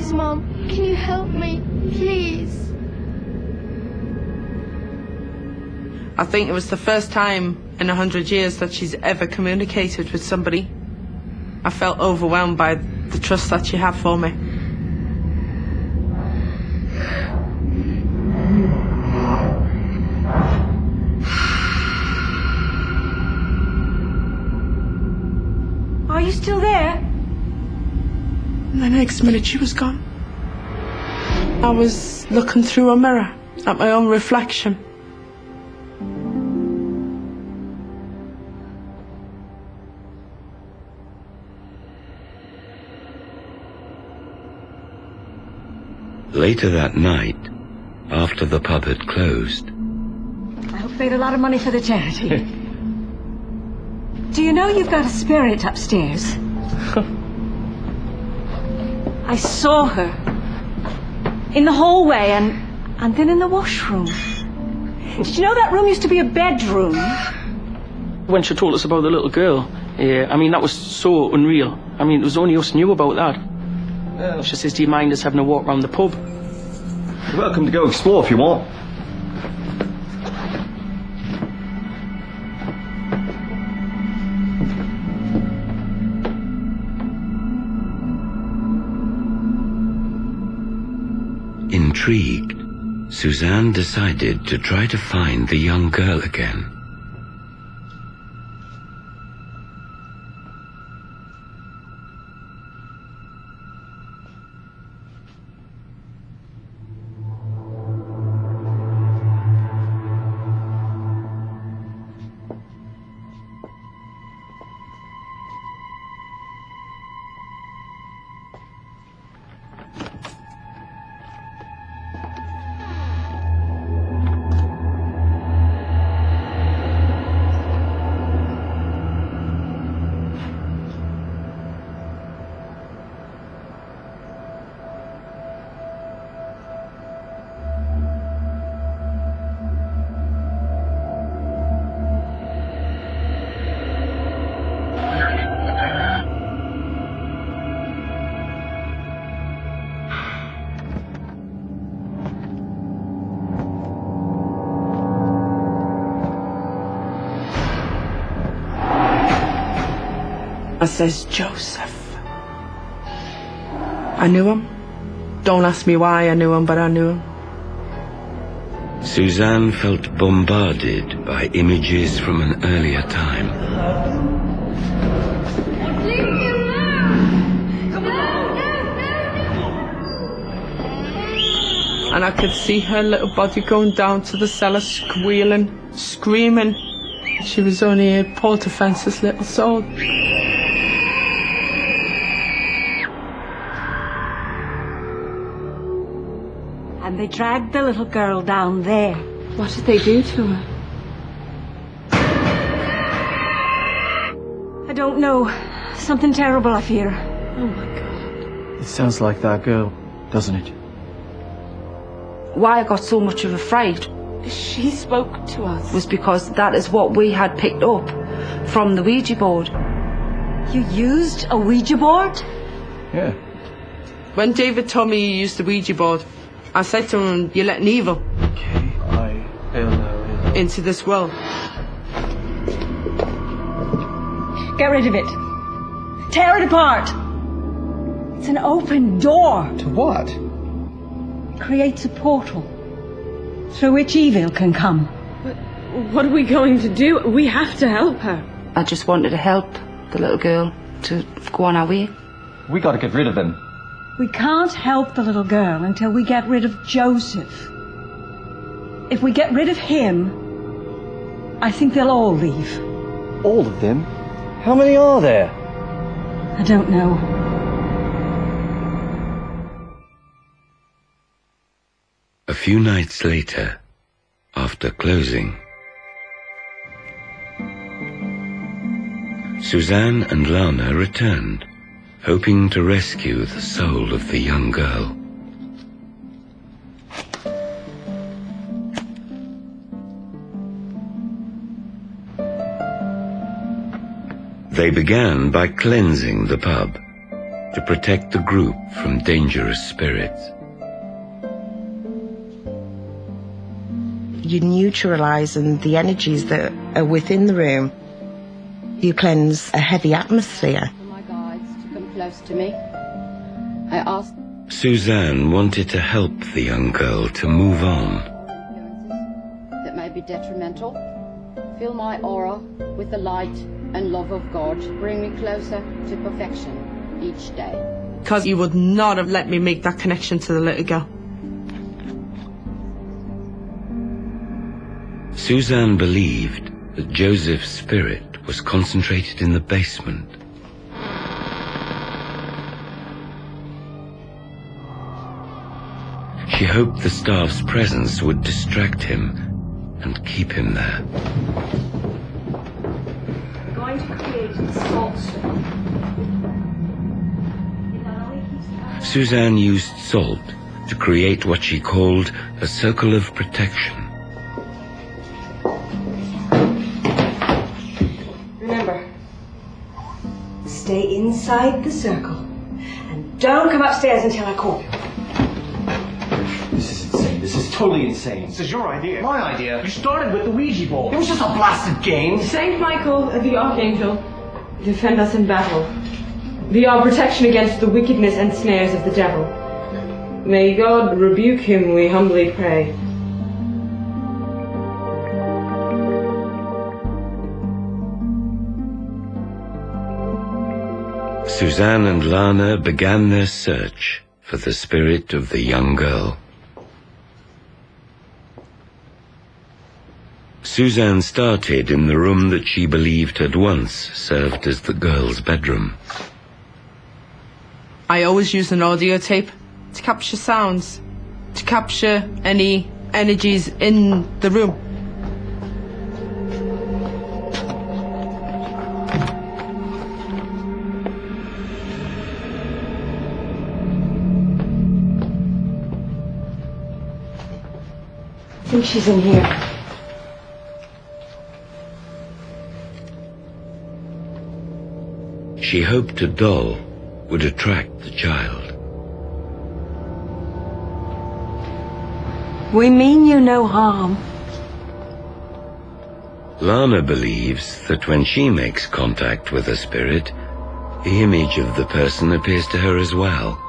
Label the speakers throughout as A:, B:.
A: Please, Mom, can you help me? Please.
B: I think it was the first time in 100 years that she's ever communicated with somebody. I felt overwhelmed by the trust that she had for me.
C: Are you still there?
B: And the next minute she was gone. I was looking through a mirror at my own reflection.
D: Later that night, after the pub had closed...
C: I hope you paid a lot of money for the charity. Do you know you've got a spirit upstairs? I saw her in the hallway and then in the washroom. Did you know that room used to be a bedroom?
E: When she told us about the little girl, I mean, that was so unreal. I mean, it was only us knew about that. She says, do you mind us having a walk around the pub?
F: You're welcome to go explore if you want.
D: Intrigued, Suzanne decided to try to find the young girl again.
B: I says, Joseph. I knew him. Don't ask me why I knew him, but I knew him.
D: Suzanne felt bombarded by images from an earlier time.
A: Leave me alone! No, no.
B: And I could see her little body going down to the cellar, squealing, screaming. She was only a poor defenseless little soul.
C: And they dragged the little girl down there.
B: What did they do to her?
C: I don't know. Something terrible, I fear.
B: Oh my God.
F: It sounds like that girl, doesn't it?
G: Why I got so much of a fright
B: She spoke to us.
G: was because that is what we had picked up from the Ouija board.
C: You used a Ouija board?
F: Yeah.
B: When David told me he used the Ouija board, I said to him, you're letting evil
F: K-I-L-L.
B: into this world.
C: Get rid of it. Tear it apart. It's an open door.
F: To what?
C: Creates a portal through which evil can come.
H: What are we going to do? We have to help her.
G: I just wanted to help the little girl to go on our way.
F: We gotta get rid of him.
C: We can't help the little girl until we get rid of Joseph. If we get rid of him, I think they'll all leave.
F: All of them? How many are there?
C: I don't know.
D: A few nights later, after closing, Suzanne and Lana returned, hoping to rescue the soul of the young girl. They began by cleansing the pub, to protect the group from dangerous spirits.
I: You neutralise the energies that are within the room. You cleanse a heavy atmosphere.
J: My guides to come close to me. I asked
D: Suzanne wanted to help the young girl to move on.
J: that may be detrimental. Fill my aura with the light and love of God. Bring me closer to perfection each day.
B: Because you would not have let me make that connection to the little girl.
D: Suzanne believed that Joseph's spirit was concentrated in the basement. She hoped the staff's presence would distract him and keep him there.
C: We're going to create a salt storm.
D: Suzanne used salt to create what she called a circle of protection.
C: Remember, stay inside the circle and don't come upstairs until I call you.
F: This is insane. This is totally insane.
K: This is your idea.
F: My idea.
K: You started with the Ouija board.
F: It was just a blasted game.
H: Saint Michael, the Archangel, defend us in battle. Be our protection against the wickedness and snares of the devil. May God rebuke him, we humbly pray.
D: Suzanne and Lana began their search for the spirit of the young girl. Suzanne started in the room that she believed had once served as the girl's bedroom.
B: I always use an audio tape to capture sounds, to capture any energies in the room.
H: I think she's in here.
D: She hoped a doll would attract the child.
C: We mean you no harm.
D: Lana believes that when she makes contact with a spirit, the image of the person appears to her as well.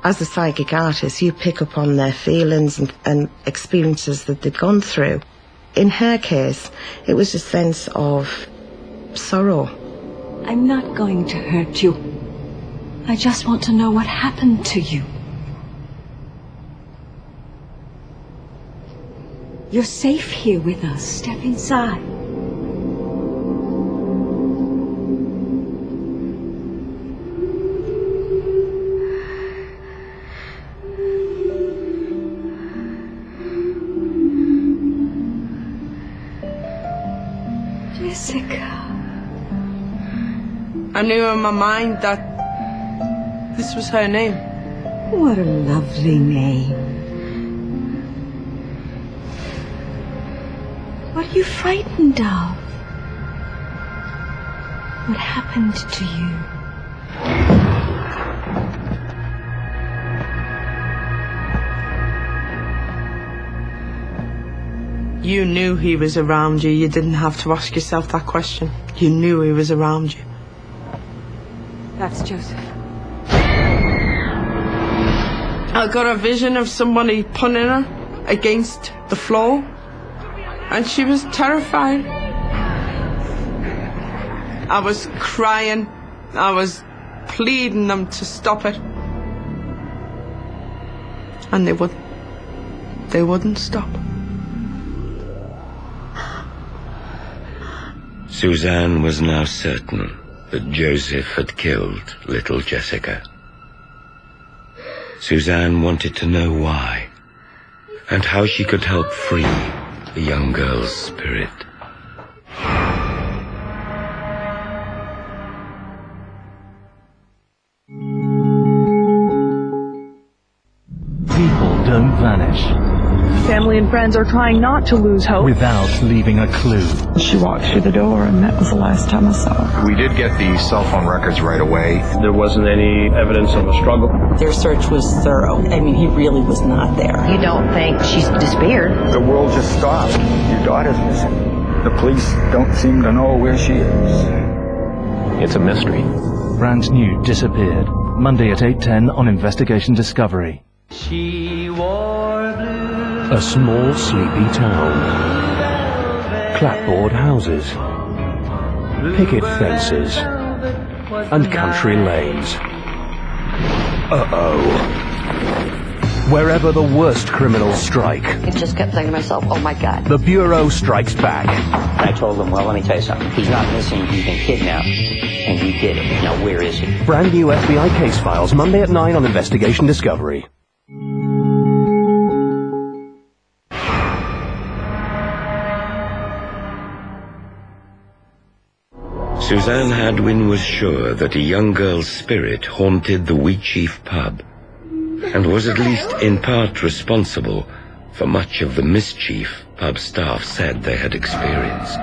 I: As a psychic artist, you pick up on their feelings and experiences that they've gone through. In her case, it was a sense of sorrow.
C: I'm not going to hurt you. I just want to know what happened to you. You're safe here with us. Step inside. Jessica.
B: I knew in my mind that this was her name.
C: What a lovely name. What are you frightened of? What happened to you?
B: You knew he was around you. You didn't have to ask yourself that question. You knew he was around you.
C: That's Joseph.
B: I got a vision of somebody punning her against the floor, and she was terrified. I was crying. I was pleading them to stop it. And they wouldn't stop.
D: Suzanne was now certain that Joseph had killed little Jessica. Suzanne wanted to know why, and how she could help free the young girl's spirit.
F: People don't vanish.
K: Family and friends are trying not to lose hope.
L: Without leaving a clue.
K: She walked through the door, and that was the last time I saw her.
M: We did get the cell phone records right away.
N: There wasn't any evidence of a struggle.
O: Their search was thorough. I mean, he really was not there.
P: You don't think she's disappeared?
Q: The world just stopped. Your daughter's missing. The police don't seem to know where she is.
L: It's a mystery. Brand new Disappeared. Monday at 8:10 on Investigation Discovery.
R: She wore blue.
L: A small, sleepy town. Clapboard houses. Picket fences. And country lanes. Uh-oh. Wherever the worst criminals strike,
P: I just kept thinking to myself, oh my God.
L: the Bureau strikes back.
S: I told him, well, let me tell you something. He's not missing, he's been kidnapped. And you did it. Now, where is he?
L: Brand new FBI case files, Monday at 9 on Investigation Discovery.
D: Suzanne Hadwin was sure that a young girl's spirit haunted the Wheatsheaf pub, and was at least in part responsible for much of the mischief pub staff said they had experienced.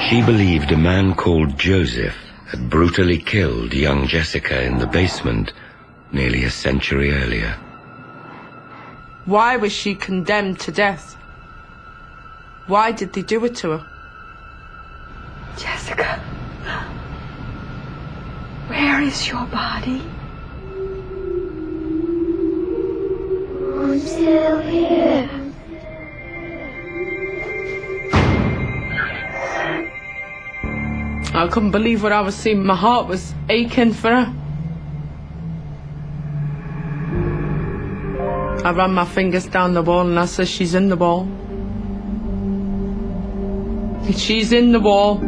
D: She believed a man called Joseph had brutally killed young Jessica in the basement nearly a century earlier.
B: Why was she condemned to death? Why did they do it to her?
C: Jessica, where is your body?
A: I'm still here.
B: I couldn't believe what I was seeing. My heart was aching for her. I ran my fingers down the wall and I said, she's in the wall. She's in the wall.